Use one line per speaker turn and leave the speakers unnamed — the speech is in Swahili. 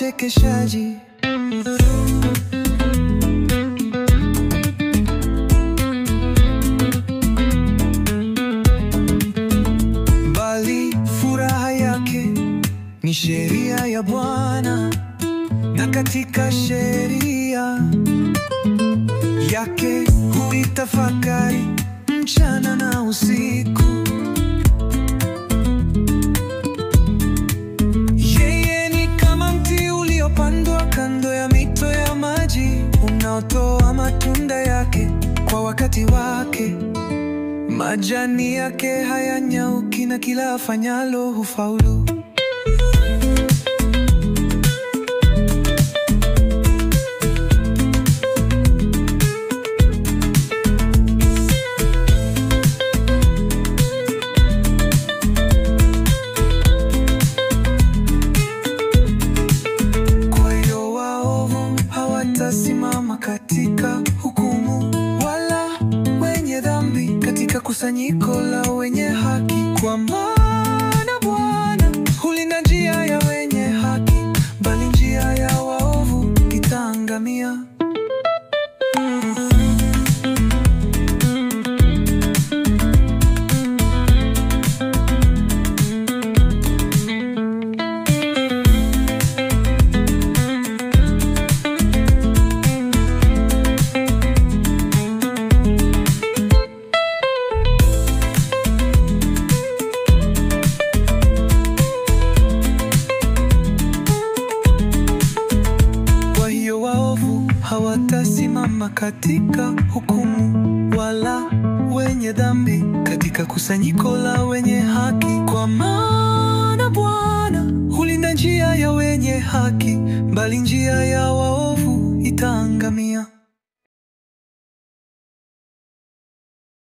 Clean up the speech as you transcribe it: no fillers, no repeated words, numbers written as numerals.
wachekeshaji. Bali furaha yake ni sheria ya Bwana, na katika sheria yake huitafakari mchana na usiku. Yeye ni kama mti uliopandwa kando ya mito ya maji, unaotoa matunda yake kwa wakati wake. Majani yake hayanyauki na kila afanyalo hufaulu. Hawatasimama katika hukumu, wala wenye dhambi katika kusanyiko la wenye haki. Kwa maana Bwana hulinda njia ya wenye haki, bali njia ya waovu itaangamia. Hawatasimama katika hukumu, wala wenye dhambi katika kusanyiko la wenye haki. Kwa maana Bwana hulinda njia ya wenye haki, bali njia ya waovu itaangamia.